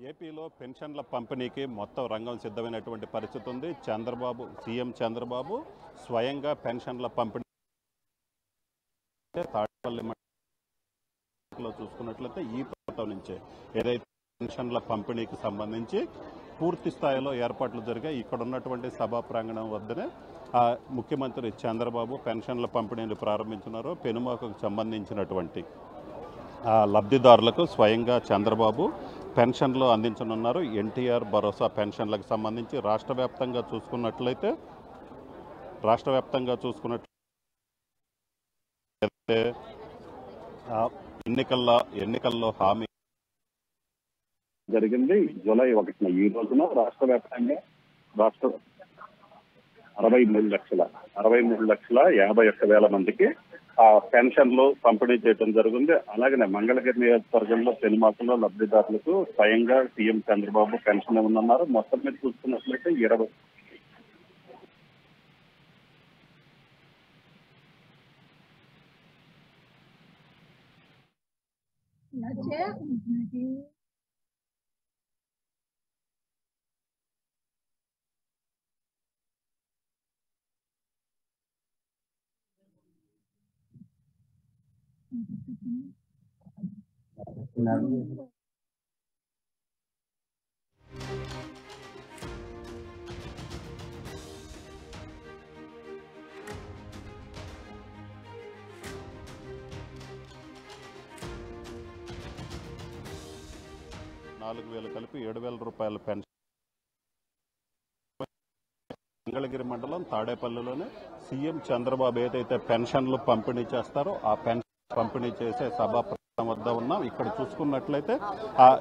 ఏపీలో పెన్షన్ల పంపిణీకి మొత్తం రంగం సిద్ధమైనటువంటి పరిస్థితి ఉంది. సీఎం చంద్రబాబు స్వయంగా పెన్షన్ల పంపిణీ తాడేపల్లి మండలంలో చూసుకున్నట్లయితే ఈ ప్రాంతం నుంచే ఏదైతే పెన్షన్ల పంపిణీకి సంబంధించి పూర్తి స్థాయిలో ఏర్పాట్లు జరిగాయి. ఇక్కడ ఉన్నటువంటి సభా ప్రాంగణం వద్దనే ముఖ్యమంత్రి చంద్రబాబు పెన్షన్ల పంపిణీని ప్రారంభించున్నారు. పెనుమాకకు సంబంధించినటువంటి లబ్ధిదారులకు స్వయంగా చంద్రబాబు పెన్షన్లు అందించనున్నారు. ఎన్టీఆర్ భరోసా పెన్షన్లకు సంబంధించి రాష్ట్ర వ్యాప్తంగా చూసుకున్నట్లయితే ఎన్నికల్లో హామీ జరిగింది. జూలై 1న ఈ రోజున రాష్ట్ర వ్యాప్తంగా 63,51,000 మందికి పెన్షన్లు పంపిణీ చేయడం జరిగింది. అలాగనే మంగళగిరి నియోజకవర్గంలో పెనుమాకలో లబ్ధిదారులకు స్వయంగా సీఎం చంద్రబాబు పెన్షన్ ఇవ్వనున్నారు. మొత్తం మీద చూసుకున్నట్లయితే 20 4,000 కలిపి 7,000 రూపాయల పెన్షన్ మంగళగిరి మండలం తాడేపల్లిలోనే సీఎం చంద్రబాబు ఏదైతే పెన్షన్లు పంపిణీ చేస్తారో ఆ పెన్షన్ పంపిణీ చేసే సభా ప్రాంగణం వద్ద ఉన్నాం. ఇక్కడ చూసుకున్నట్లయితే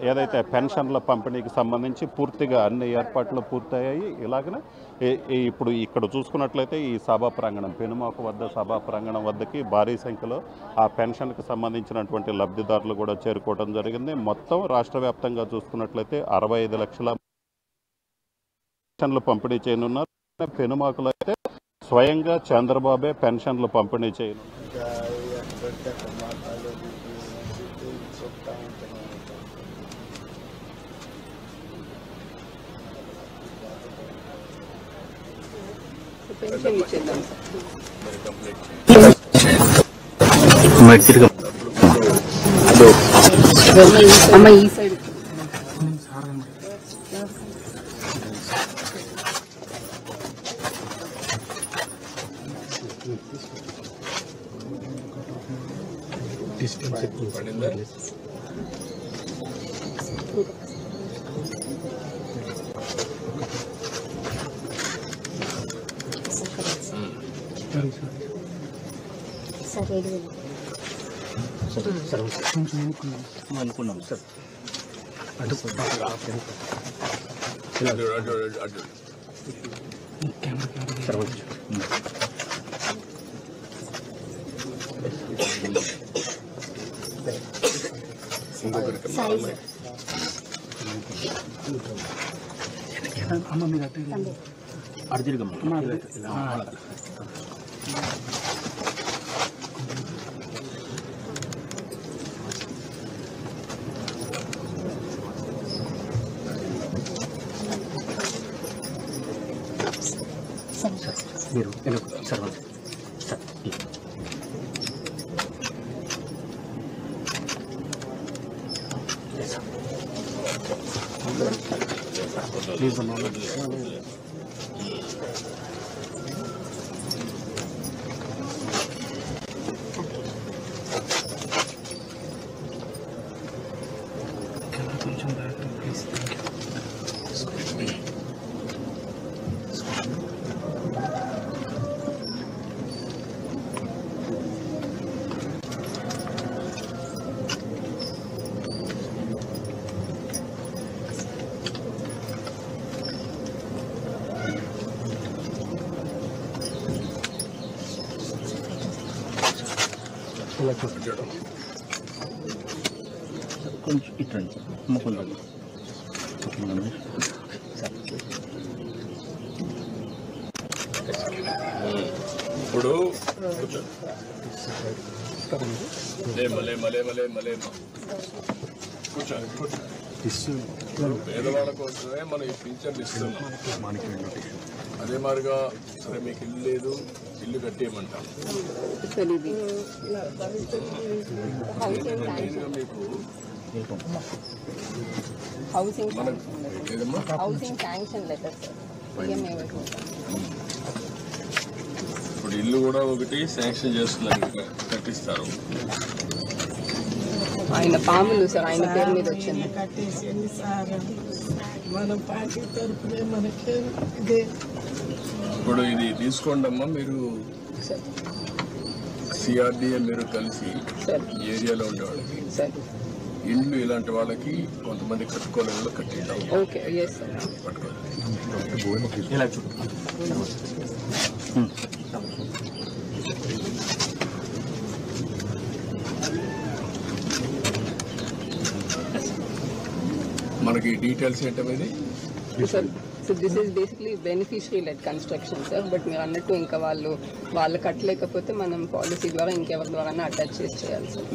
ఏదైతే పెన్షన్ల పంపిణీకి సంబంధించి పూర్తిగా అన్ని ఏర్పాట్లు పూర్తయ్యాయి. ఇలాగనే ఇప్పుడు ఇక్కడ చూసుకున్నట్లయితే ఈ సభా ప్రాంగణం పెనుమాకు వద్ద సభా ప్రాంగణం వద్దకి భారీ సంఖ్యలో ఆ పెన్షన్కి సంబంధించినటువంటి లబ్ధిదారులు కూడా చేరుకోవడం జరిగింది. మొత్తం రాష్ట్ర వ్యాప్తంగా చూసుకున్నట్లయితే 65 లక్షల పెన్షన్లు పంపిణీ చేయనున్నారు. పెనుమాకులో అయితే స్వయంగా చంద్రబాబే పెన్షన్లు పంపిణీ చేయనున్నారు. అమ్మ ఈ సైడ్ అనుకున్నాం సార్. అమ్మ మీరు అర్జునమ్మ మీరు సర్వం సార్ ప్లీజ్ కొంచెం ప్లీజ్ కొంచెం ఇట్రండి ముక్కలు ఇప్పుడు మలే కూర్చోండి. పేదవాళ్ళ కోసమే మనం ఈ పింఛన్ ఇస్తున్నాం. అదే మాదిరిగా సరే మీకు ఇల్లు లేదు, ఇల్లు కట్టేయమంటాం. మెయిన్గా మీకు హౌసింగ్ శాంక్షన్ లెటర్ ఇప్పుడు ఇల్లు కూడా ఒకటి శాంక్షన్ చేస్తున్నారు, కట్టిస్తారు. ఆయన పాములు సార్ ఆయన పేరు మీద వచ్చింది. కట్టేసింది సార్, మన పార్టీ తరఫునే మనకే ఇదే. ఇప్పుడు ఇది తీసుకోండి అమ్మా, మీరు సిఆర్డిఏ మీరు కలిసి ఏరియాలో ఉండే వాళ్ళకి ఇల్లు ఇలాంటి వాళ్ళకి కొంతమంది కట్టుకోలేని కట్టిద్దాం. ఓకే ఎస్ సార్ పట్టుకోవాలి. మనకి డీటెయిల్స్ ఏంటనేది sir. So this is basically beneficiary lead construction sir. But మీరు అన్నట్టు ఇంకా వాళ్ళు కట్టలేకపోతే మనం పాలసీ ద్వారా ఇంకెవరి ద్వారా అటాచ్ చేసి చేయాలి sir.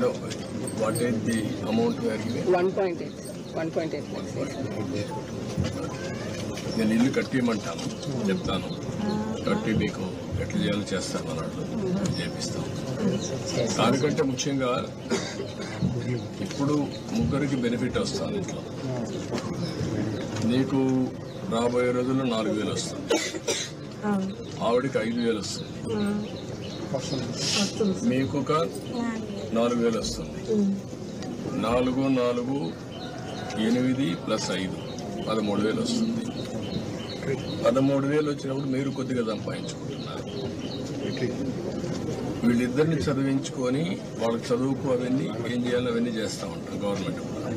What is the amount 1.8 lakhs. నేను ఇల్లు కట్టియమంటాను, చెప్తాను, కట్టి మీకు ఎట్లా చేయాలో చేస్తాను అన్నాడు, చేపిస్తాం. దానికంటే ముఖ్యంగా ఇప్పుడు ముగ్గురికి బెనిఫిట్ వస్తుంది. ఇంట్లో నీకు రాబోయే రోజుల్లో 4,000 వస్తుంది, ఆవిడికి 5,000 వస్తుంది, మీకు ఒక 4,000 వస్తుంది. 4, 4, 8 + 5 13,000 వస్తుంది. 13,000 వచ్చినప్పుడు మీరు కొద్దిగా సంపాదించుకుంటున్నారు. వీళ్ళిద్దరిని చదివించుకొని వాళ్ళకి చదువుకు అవన్నీ ఏం చేయాలో అవన్నీ చేస్తూ ఉంటారు గవర్నమెంట్ కూడా.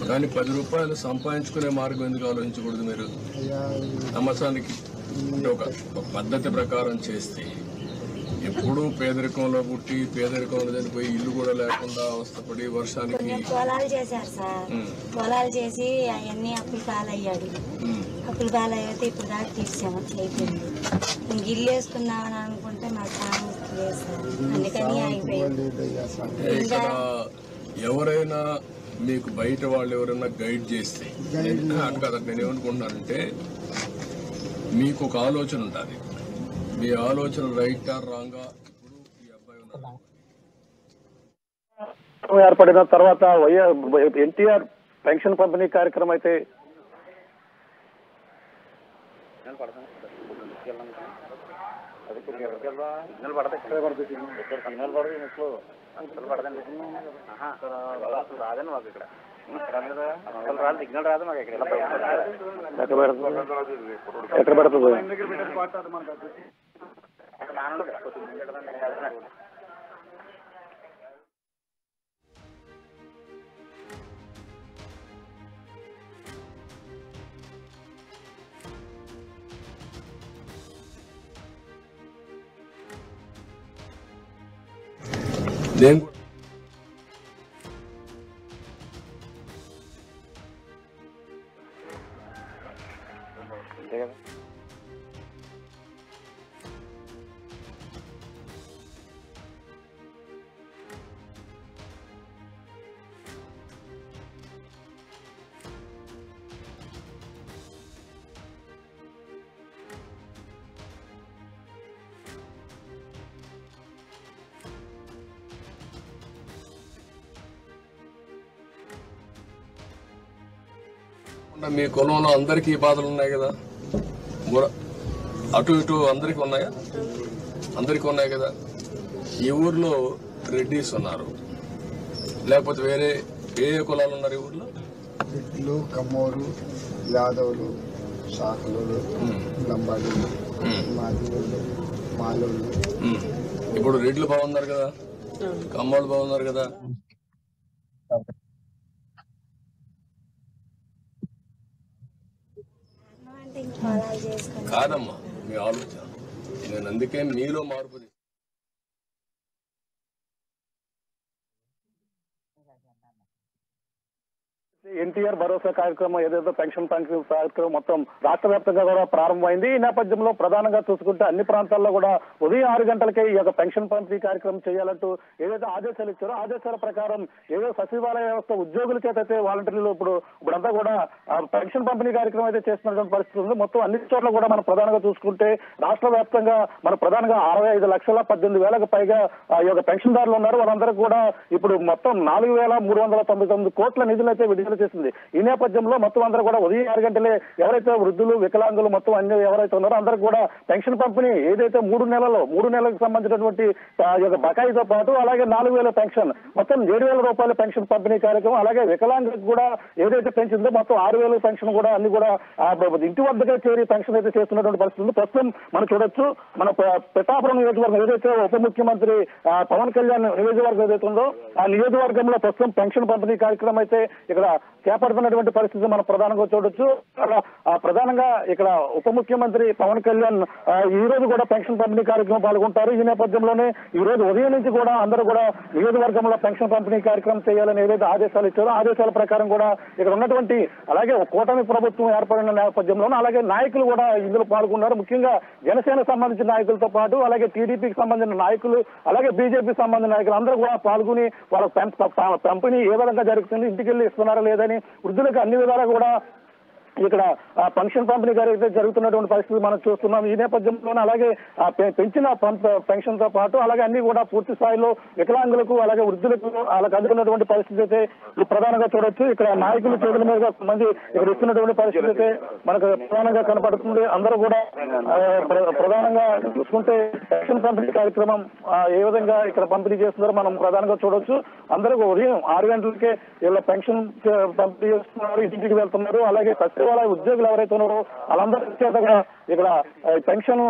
కానీ 10 రూపాయలు సంపాదించుకునే మార్గం ఎందుకు ఆలోచించకూడదు? మీరు సంవత్సరానికి అంటే ఒక పద్ధతి ప్రకారం చేస్తే ఎప్పుడూ పేదరికంలో పుట్టి పేదరికంలో చనిపోయి ఇల్లు కూడా లేకుండా అవస్థపడి వర్షానికి పొలాలు చేశారు సార్. పొలాలు చేసి అవన్నీ అప్పులు పాలయ్యాడు. అప్పులు పాలయ్యాక ఇప్పుడు దాకా తీసాము, అయిపోయింది. ఇంక ఇల్లు వేసుకుందామని అనుకుంటే మాకు సామర్థ్యం లేదు సార్, అందుకని అయిపోయింది. ఇక్కడ ఎవరైనా మీకు బయట వాళ్ళు ఎవరైనా గైడ్ చేస్తే అని కదా నేను ఏమనుకుంటున్నానంటే, మీకు ఒక ఆలోచన ఉంటుంది. మీ ఆలోచన రైట్ ఆర్ రాంగా? ఇప్పుడు ఈ అబ్బాయి ఉన్నారు ఏర్పడిన తర్వాత ఎన్టీఆర్ పెన్షన్ పంపిణీ కార్యక్రమం అయితే సిగ్నల్ రాదు మాకు ఇక్కడ. ఎక్కడ పెడుతుంది? నేను మీ కులంలో అందరికీ బాధలు ఉన్నాయి కదా, అటు ఇటు అందరికీ ఉన్నాయా? అందరికీ ఉన్నాయి కదా. ఈ ఊర్లో రెడ్డిస్ ఉన్నారు, లేకపోతే వేరే ఏ కులాలు ఉన్నారు ఈ ఊర్లో? రెడ్డిలు, కమ్మోరు, యాదవులు, శాఖలు, లంబాడీలు, మాదిగోళ్ళు, మాలోళ్ళు. ఇప్పుడు రెడ్లు బాగున్నారు కదా, కమ్మోళ్ళు బాగున్నారు కదా. కాదమ్మా మీ ఆలోచన, నేను అందుకే మీలో మార్పు ఎన్టీఆర్ భరోసా కార్యక్రమం ఏదైతే పెన్షన్ కార్యక్రమం మొత్తం రాష్ట్ర వ్యాప్తంగా కూడా ప్రారంభమైంది. ఈ నేపథ్యంలో ప్రధానంగా చూసుకుంటే అన్ని ప్రాంతాల్లో కూడా ఉదయం 6 గంటలకే ఈ యొక్క పెన్షన్ పంపిణీ కార్యక్రమం చేయాలంటూ ఏదైతే ఆదేశాలు ఇచ్చారో ఆదేశాల ప్రకారం ఏదో సచివాలయ వ్యవస్థ ఉద్యోగుల చేత అయితే వాలంటీర్లు ఇప్పుడంతా కూడా పెన్షన్ పంపిణీ కార్యక్రమం అయితే చేస్తున్నటువంటి పరిస్థితి ఉంది. మొత్తం అన్ని చోట్ల కూడా మనం ప్రధానంగా చూసుకుంటే రాష్ట్ర వ్యాప్తంగా మన ప్రధానంగా 65,18,000కు పైగా ఈ యొక్క పెన్షన్దారులు ఉన్నారు. వాళ్ళందరూ కూడా ఇప్పుడు మొత్తం 4,399 కోట్ల నిధులు అయితే విడుదల చేసింది. ఈ నేపథ్యంలో మొత్తం అందరూ కూడా ఉదయం 6 గంటలే ఎవరైతే వృద్ధులు వికలాంగులు మొత్తం అన్ని ఎవరైతే ఉన్నారో అందరూ కూడా పెన్షన్ పంపిణీ ఏదైతే 3 నెలలకు సంబంధించినటువంటి బకాయితో పాటు అలాగే 4,000 పెన్షన్ మొత్తం 7,000 రూపాయల పెన్షన్ పంపిణీ కార్యక్రమం, అలాగే వికలాంగులకు కూడా ఏదైతే పెంచిందో మొత్తం 6,000 పెన్షన్ కూడా అన్ని కూడా ఇంటి వద్దకే చేరి పెన్షన్ అయితే చేస్తున్నటువంటి పరిస్థితి ఉంది. ప్రస్తుతం మనం చూడొచ్చు మన పిఠాపురం నియోజకవర్గం ఏదైతే ఉప ముఖ్యమంత్రి పవన్ కళ్యాణ్ నియోజకవర్గం ఏదైతే ఉందో ఆ నియోజకవర్గంలో ప్రస్తుతం పెన్షన్ పంపిణీ కార్యక్రమం అయితే ఇక్కడ చేపడుతున్నటువంటి పరిస్థితి మనం ప్రధానంగా చూడొచ్చు. ప్రధానంగా ఇక్కడ ఉప ముఖ్యమంత్రి పవన్ కళ్యాణ్ ఈ రోజు కూడా పెన్షన్ పంపిణీ కార్యక్రమం పాల్గొంటారు. ఈ నేపథ్యంలోనే ఈ రోజు ఉదయం నుంచి కూడా అందరూ కూడా నియోజకవర్గంలో పెన్షన్ పంపిణీ కార్యక్రమం చేయాలని ఏదైతే ఆదేశాలు ఇచ్చారో ఆదేశాల ప్రకారం కూడా ఇక్కడ ఉన్నటువంటి అలాగే కూటమి ప్రభుత్వం ఏర్పడిన నేపథ్యంలోనూ అలాగే నాయకులు కూడా ఇందులో పాల్గొన్నారు. ముఖ్యంగా జనసేన సంబంధించిన నాయకులతో పాటు అలాగే టీడీపీకి సంబంధించిన నాయకులు అలాగే బీజేపీకి సంబంధించిన నాయకులు అందరూ కూడా పాల్గొని వాళ్ళ పంపిణీ ఏ విధంగా జరుగుతుంది, ఇంటికి వెళ్ళి ఇస్తున్నారా లేదని వృద్ధులకు అన్ని విధాలా కూడా ఇక్కడ పెన్షన్ పంపిణీ అయితే జరుగుతున్నటువంటి పరిస్థితి మనం చూస్తున్నాం. ఈ నేపథ్యంలోనే అలాగే పెంచిన పెన్షన్ తో పాటు అలాగే అన్ని కూడా పూర్తి స్థాయిలో వికలాంగులకు అలాగే వృద్ధులకు వాళ్ళకి అందుకున్నటువంటి పరిస్థితి అయితే ప్రధానంగా చూడొచ్చు. ఇక్కడ నాయకులు చేతుల మీద మంది ఇక్కడ ఇస్తున్నటువంటి పరిస్థితి అయితే మనకు ప్రధానంగా కనపడుతుంది. అందరూ కూడా ప్రధానంగా చూసుకుంటే పెన్షన్ పంపిణీ కార్యక్రమం ఏ విధంగా ఇక్కడ పంపిణీ చేస్తున్నారో మనం ప్రధానంగా చూడొచ్చు. అందరూ ఉదయం 6 గంటలకే వీళ్ళ పెన్షన్ పంపిణీ చేస్తున్నారు, ఇంటికి వెళ్తున్నారు. అలాగే సచివాలయ ఉద్యోగులు ఎవరైతే ఉన్నారో వాళ్ళందరి చేత ఇక్కడ పెన్షన్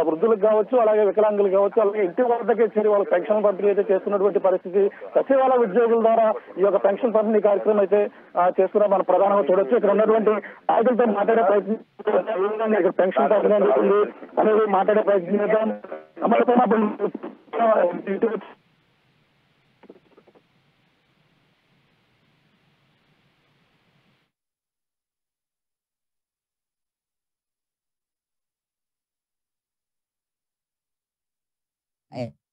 వృద్ధులకు కావచ్చు అలాగే వికలాంగులు కావచ్చు అలాగే ఇంటి వద్దకే చేరి వాళ్ళ పెన్షన్ పంపిణీ అయితే చేస్తున్నటువంటి పరిస్థితి సచివాలయ ఉద్యోగుల ద్వారా ఈ యొక్క పెన్షన్ పంపిణీ కార్యక్రమం అయితే చేస్తున్నారు మనం ప్రధానంగా చూడొచ్చు. ఇక్కడ ఉన్నటువంటి నాయకులతో మాట్లాడే ప్రయత్నం ఇక్కడ పెన్షన్ పంపిణీ అందుతుంది అనేది మాట్లాడే ప్రయత్నం చేద్దాం.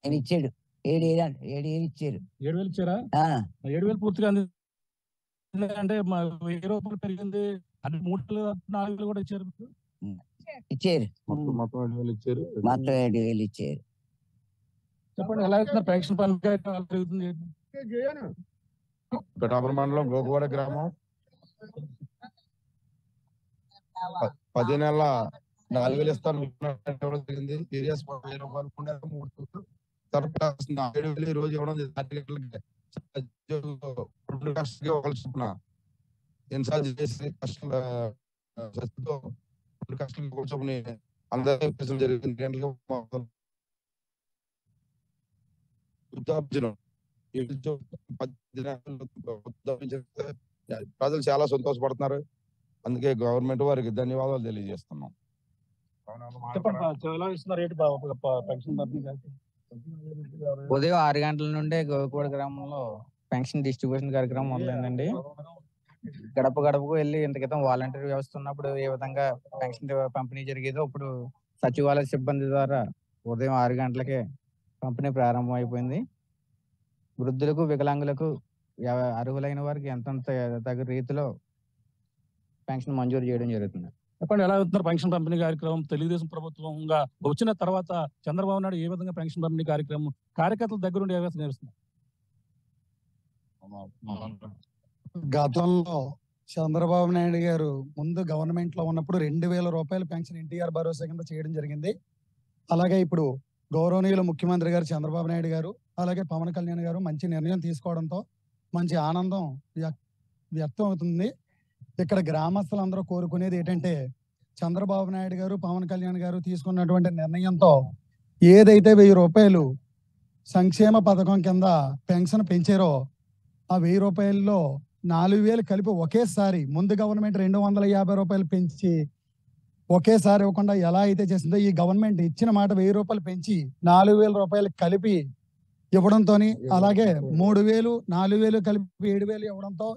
ఆయన ఇచ్చాడు 7,000 ఇచ్చారు. 7,000 ఇచ్చారా? 7,000 పూర్తిగా అంటే 1,000 రూపాయలు పెరిగింది అంటే 3,000 కూడా ఇచ్చారు. మొత్తం 7,000 ఇచ్చారు. చెప్పండి ఎలా ఇస్తున్నారు పెన్షన్ పంపిణీ? పిఠాపురం మండలం గోకువాడ గ్రామం 10 నెలల 4,000 ఇస్తాను జరిగింది. ఏరియాస్ 1000 రూపాయలు 7,000 రోజు ఇవ్వడం 2 కష్టాలకి ఒకళ్ళు చొప్పున ఇన్ఛార్జ్ చేసి కష్టాలు 2 కష్టాలకి ఒకళ్ళు చొప్పున అందరూ జరిగింది. ప్రజలు చాలా సంతోషపడుతున్నారు. అందుకే గవర్నమెంట్ వారికి ధన్యవాదాలు తెలియజేస్తున్నాం. ఉదయం 6 గంటల నుండే గోకువాడ గ్రామంలో పెన్షన్ డిస్ట్రిబ్యూషన్ కార్యక్రమం మొదలైందండి. గడప గడపకు వెళ్ళి ఇంత క్రితం వాలంటీర్ వ్యవస్థ ఉన్నప్పుడు ఏ విధంగా పెన్షన్ పంపిణీ జరిగేదో ఇప్పుడు సచివాలయ సిబ్బంది ద్వారా ఉదయం 6 గంటలకే పంపిణీ ప్రారంభం అయిపోయింది. వృద్ధులకు వికలాంగులకు అర్హులైన వారికి ఎంతంత తగు రీతిలో పెన్షన్ మంజూరు చేయడం జరుగుతుంది. చెప్పండి ఎలా అవుతున్నారు పెన్షన్ పంపిణీ కార్యక్రమం? తెలుగుదేశం ప్రభుత్వంగా వచ్చిన తర్వాత చంద్రబాబు నాయుడు ఏ విధంగా పెన్షన్ పంపిణీ కార్యక్రమం కార్యకర్తల దగ్గర ఉండి ఏ విధంగా నేర్చున్నారు? గతంలో చంద్రబాబు నాయుడు గారు ముందు గవర్నమెంట్ లో ఉన్నప్పుడు 2,000 రూపాయల పెన్షన్ ఎన్టీఆర్ భరోసా కింద చేయడం జరిగింది. అలాగే ఇప్పుడు గౌరవనీయులు ముఖ్యమంత్రి గారు చంద్రబాబు నాయుడు గారు అలాగే పవన్ కళ్యాణ్ గారు మంచి నిర్ణయం తీసుకోవడంతో మంచి ఆనందం వ్యక్తం అవుతుంది. ఇక్కడ గ్రామస్తులందరూ కోరుకునేది ఏంటంటే చంద్రబాబు నాయుడు గారు పవన్ కళ్యాణ్ గారు తీసుకున్నటువంటి నిర్ణయంతో ఏదైతే 1,000 రూపాయలు సంక్షేమ పథకం కింద పెన్షన్ పెంచారో ఆ 1,000 రూపాయల్లో 4,000 కలిపి ఒకేసారి ముందు గవర్నమెంట్ 250 రూపాయలు పెంచి ఒకేసారి ఇవ్వకుండా ఎలా అయితే చేసిందో ఈ గవర్నమెంట్ ఇచ్చిన మాట 1,000 రూపాయలు పెంచి 4,000 రూపాయలు కలిపి ఇవ్వడంతో అలాగే 3,000 4,000 కలిపి 7,000 ఇవ్వడంతో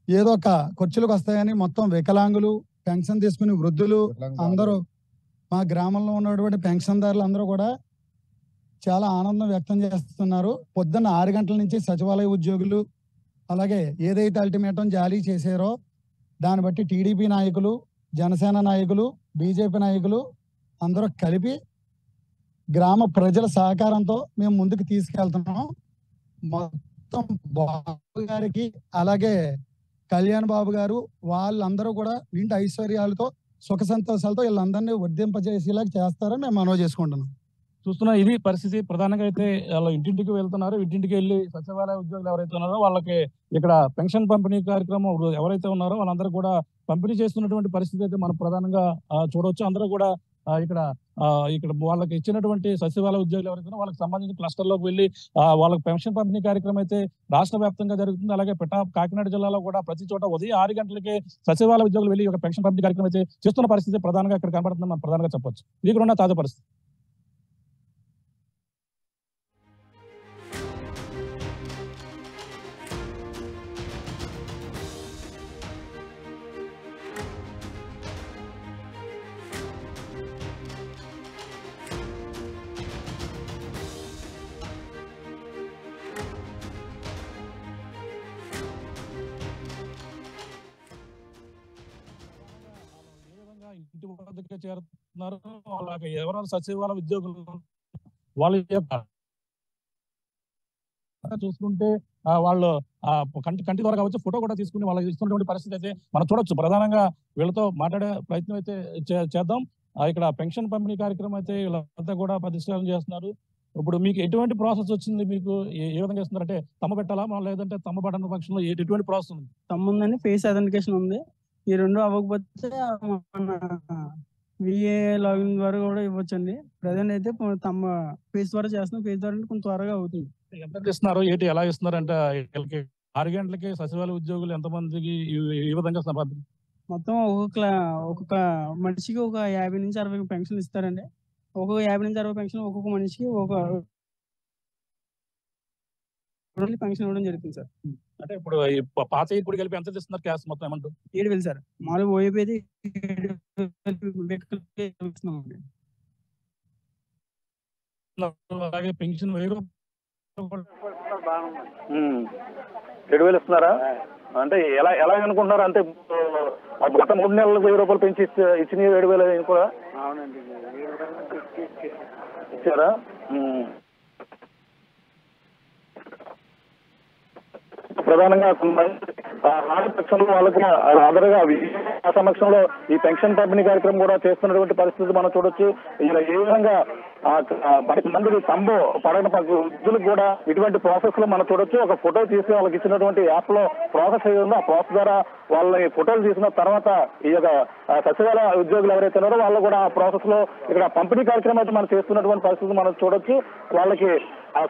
ఏదో ఒక ఖర్చులకు వస్తాయని మొత్తం వికలాంగులు, పెన్షన్ తీసుకుని వృద్ధులు అందరూ, మా గ్రామంలో ఉన్నటువంటి పెన్షన్దారులు అందరూ కూడా చాలా ఆనందం వ్యక్తం చేస్తున్నారు. పొద్దున్న 6 గంటల నుంచి సచివాలయ ఉద్యోగులు, అలాగే ఏదైతే అల్టిమేటం జారీ చేశారో దాన్ని బట్టి టీడీపీ నాయకులు, జనసేన నాయకులు, బీజేపీ నాయకులు అందరూ కలిపి గ్రామ ప్రజల సహకారంతో మేము ముందుకు తీసుకెళ్తున్నాం. మొత్తం బాబు గారికి అలాగే కళ్యాణ్ బాబు గారు వాళ్ళందరూ కూడా నింటి ఐశ్వర్యాలతో సుఖ సంతోషాలతో వీళ్ళందరినీ వర్ధింపజేసేలాగా చేస్తారని మేము మనవి చేసుకుంటున్నాం. చూస్తున్నా ఇది పరిస్థితి. ప్రధానంగా అయితే వాళ్ళు ఇంటింటికి వెళ్తున్నారు. ఇంటింటికి వెళ్ళి సచివాలయ ఉద్యోగులు ఎవరైతే ఉన్నారో వాళ్ళకి ఇక్కడ పెన్షన్ పంపిణీ కార్యక్రమం ఎవరైతే ఉన్నారో వాళ్ళందరూ కూడా పంపిణీ చేస్తున్నటువంటి పరిస్థితి అయితే మనం ప్రధానంగా చూడవచ్చు. అందరూ కూడా ఇక్కడ వాళ్ళకి ఇచ్చినటువంటి సచివాలయ ఉద్యోగులు ఎవరైతే వాళ్ళకి సంబంధించిన క్లస్టర్లోకి వెళ్ళి వాళ్ళకి పెన్షన్ పంపిణీ కార్యక్రమం అయితే రాష్ట్ర వ్యాప్తంగా జరుగుతుంది. అలాగే కాకినాడ జిల్లాలో కూడా ప్రతి చోట ఉదయం 6 గంటలకే సచివాలయ ఉద్యోగులు వెళ్ళి ఒక పెన్షన్ పంపిణీ కార్యక్రమం అయితే చేస్తున్న పరిస్థితి ప్రధానంగా ఇక్కడ కనబడుతుంది మనం ప్రధానంగా చెప్పొచ్చు. ఇది కూడా ఉన్న తాజా పరిస్థితి. ఇంటి వద్దకే చేరుతున్నారు. అలాగే ఎవరైనా సచివాలయ ఉద్యోగులు వాళ్ళ యొక్క చూసుకుంటే వాళ్ళు కంటి ద్వారా కావచ్చు ఫోటో కూడా తీసుకుని వాళ్ళకి ఇస్తున్నటువంటి పరిస్థితి అయితే మనం చూడొచ్చు. ప్రధానంగా వీళ్ళతో మాట్లాడే ప్రయత్నం అయితే చేద్దాం. ఇక్కడ పెన్షన్ పంపిణీ కార్యక్రమం అయితే వీళ్ళంతా కూడా ప్రతిష్టాపన చేస్తున్నారు. ఇప్పుడు మీకు ఎటువంటి ప్రాసెస్ వచ్చింది? మీకు ఏ విధంగా ఇస్తున్నారు? అంటే తమ్మ పెట్టాలా లేదంటే తమ్మ పడని పక్షంలో ఎటువంటి ప్రాసెస్ ఉంది? తమ్మ ఉందని ఫేస్ ఐడెంటిఫికేషన్ ఉంది. ఈ రెండు అవ్వకపోతే మన విఏ లాగిన్ ద్వారా కూడా ఇవ్వచ్చండి. ప్రజెంట్ అయితే తమ ఫేస్ ద్వారా చేస్తున్నాం. ఫేస్ ద్వారా కొంచెం త్వరగా అవుతుంది. ఎంత ఇస్తున్నారు? ఏంటి ఎలా ఇస్తున్నారు? అంటే 6 గంటలకి సచివాలయ ఉద్యోగులు ఎంతమందికి ఈ విధంగా మొత్తం ఒక్కొక్క మనిషికి ఒక 50 నుంచి 60 పెన్షన్ ఇస్తారండి. ఒక్కొక్క 50 నుంచి 60 పెన్షన్ ఒక్కొక్క మనిషికి ఒక పెన్షన్ ఇవ్వడం జరుగుతుంది సార్. అంటే ఇప్పుడు పాత ఇప్పుడు కలిపి ఎంత ఇస్తున్నారు? క్యాష్ మొత్తం ఏమంటారు? 7,000 సార్. మామూలుగా ఓఏపీ అయితే అలాగే పెన్షన్ 7,000 ఇస్తున్నారా? అంటే ఎలా అనుకుంటున్నారు? అంటే గత 3 నెలలకు 1000 రూపాయలు పెంచి ఇచ్చిన 7,000 కూడా ఇచ్చారా? ప్రధానంగా రాజపక్షంలో వాళ్ళకి ఆధారంగా సమక్షంలో ఈ పెన్షన్ పంపిణీ కార్యక్రమం కూడా చేస్తున్నటువంటి పరిస్థితి మనం చూడొచ్చు. ఇలా ఏ విధంగా 10 మందికి తంబు పడని వృద్ధులకు కూడా ఇటువంటి ప్రాసెస్ లో మనం చూడొచ్చు. ఒక ఫోటో తీసి వాళ్ళకి ఇచ్చినటువంటి యాప్ లో ప్రాసెస్ అయ్యి ఉందో ఆ ప్రాసెస్ ద్వారా వాళ్ళని ఫోటోలు తీసిన తర్వాత ఈ యొక్క సచివాలయ ఉద్యోగులు ఎవరైతే ఉన్నారో వాళ్ళు కూడా ఆ ప్రాసెస్ లో ఇక్కడ పంపిణీ కార్యక్రమం అయితే మనం చేస్తున్నటువంటి పరిస్థితి మనం చూడొచ్చు. వాళ్ళకి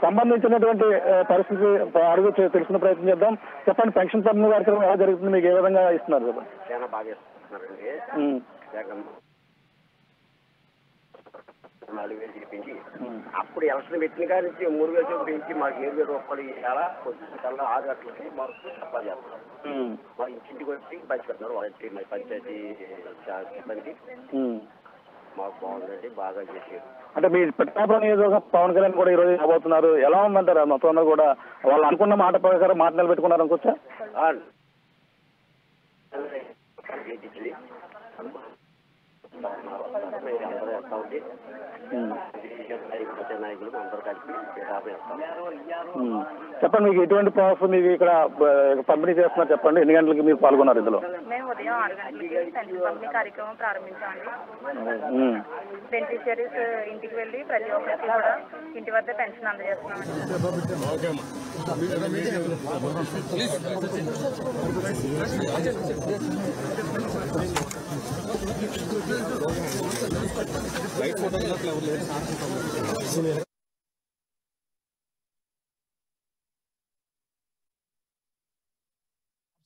సంబంధించినటువంటి పరిస్థితి అడుగు తెలుసుకునే ప్రయత్నం చేద్దాం. చెప్పండి, పెన్షన్ పంపిణీ కార్యక్రమం ఎలా జరుగుతుంది? మీకు ఏ విధంగా ఇస్తున్నారు? చెప్పండి. చాలా బాగా ఇస్తున్నారండి. 4,000 పెంచి అప్పుడు ఎలక్షన్ పెట్టిన కానీ 3,000 పెంచి మాకు 7,000 రూపాయలు ఇవ్వాలా. పొద్దున్న 6 గంటలకి మాకు సప్లై చేస్తారు. మా ఇంటింటికి వచ్చి పంచి పెడతారు. వాళ్ళకి మా పంచాయతీ సిబ్బంది మాకు బాగుందండి, బాగా చేశారు. అంటే మీ పిఠాపురం నియోజకవర్గం పవన్ కళ్యాణ్ కూడా ఈ రోజు రాబోతున్నారు. ఎలా ఉందంటారు? మొత్తం అందరూ కూడా వాళ్ళు అనుకున్న మాట ప్రకారం మాట నిలబెట్టుకున్నారు అనుకోవచ్చా? చెప్పండి, మీకు ఎటువంటి ప్రాసెస్ మీకు ఇక్కడ పంపిణీ చేస్తున్నారు? చెప్పండి, ఎన్ని గంటలకి మీరు పాల్గొన్నారు ఇందులో? మేము ఉదయం 6 గంటలకి పెన్షన్ పంపిణీ కార్యక్రమం ప్రారంభించామండి. బెనిఫిషియరీస్ ఇంటికి వెళ్ళి ప్రతి ఒక్కరికి కూడా ఇంటి వద్ద పెన్షన్ అందజేస్తున్నామండి.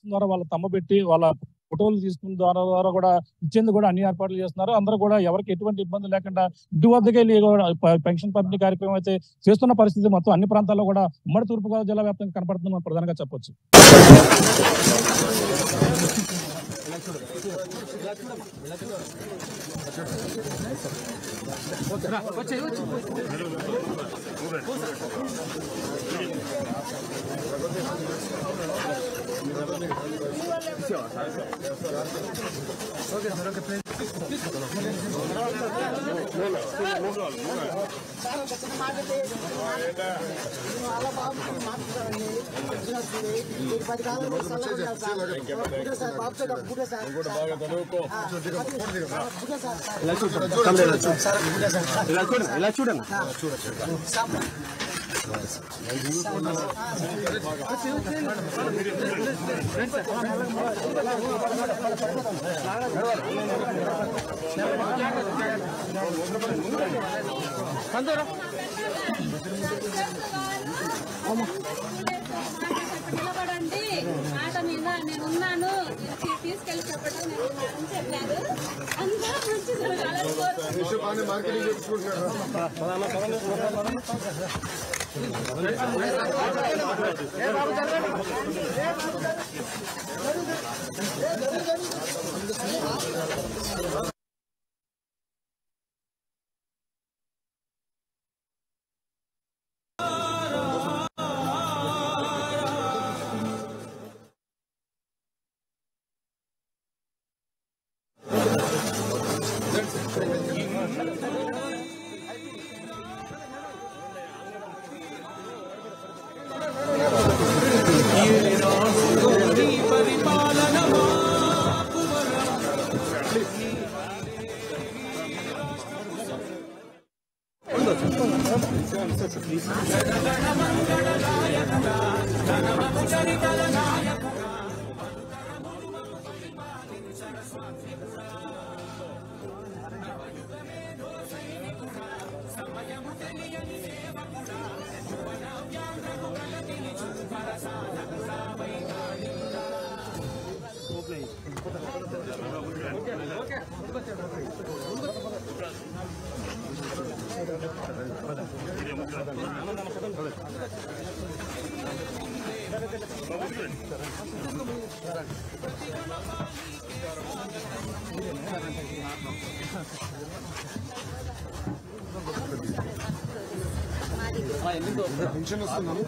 ద్వారా వాళ్ళ తమ్మ పెట్టి వాళ్ళ ఫోటోలు తీసుకున్న ద్వారా కూడా ఇచ్చేందుకు కూడా అన్ని ఏర్పాట్లు చేస్తున్నారు. అందరూ కూడా ఎవరికి ఎటువంటి ఇబ్బంది లేకుండా ఇంటి వద్దకే పెన్షన్ పంపిణీ కార్యక్రమం అయితే చేస్తున్న పరిస్థితి మొత్తం అన్ని ప్రాంతాల్లో కూడా ఉమ్మడి తూర్పుగోదావరి జిల్లా వ్యాప్తంగా కనపడుతుందని ప్రధానంగా చెప్పొచ్చు. ఇలా చూడండి నిలబడండి మాట మీద నేనున్నాను తీసుకెళ్ళి చెప్పడం నేను చెప్పారు అందరూ మంచి పెన్షన్ వస్తున్నాను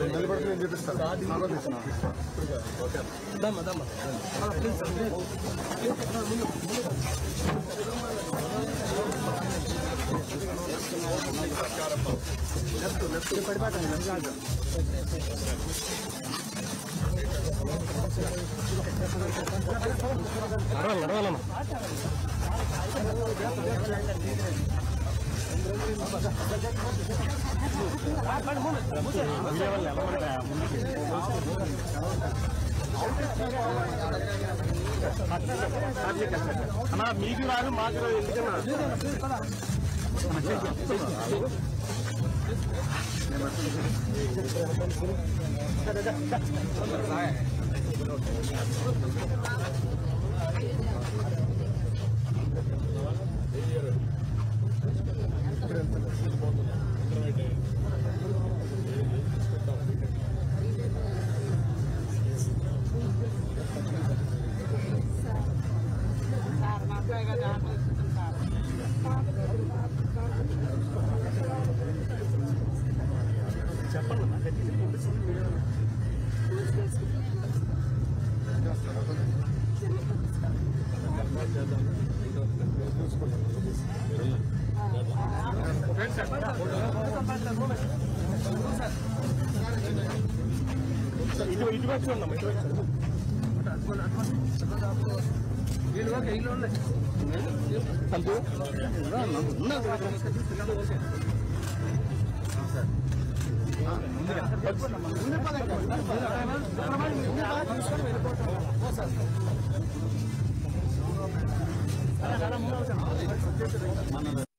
నిలబడితే నేను చూపిస్తాను అన్నా మీకు రాదు మాకు రాదు ఎందుకన్నా మన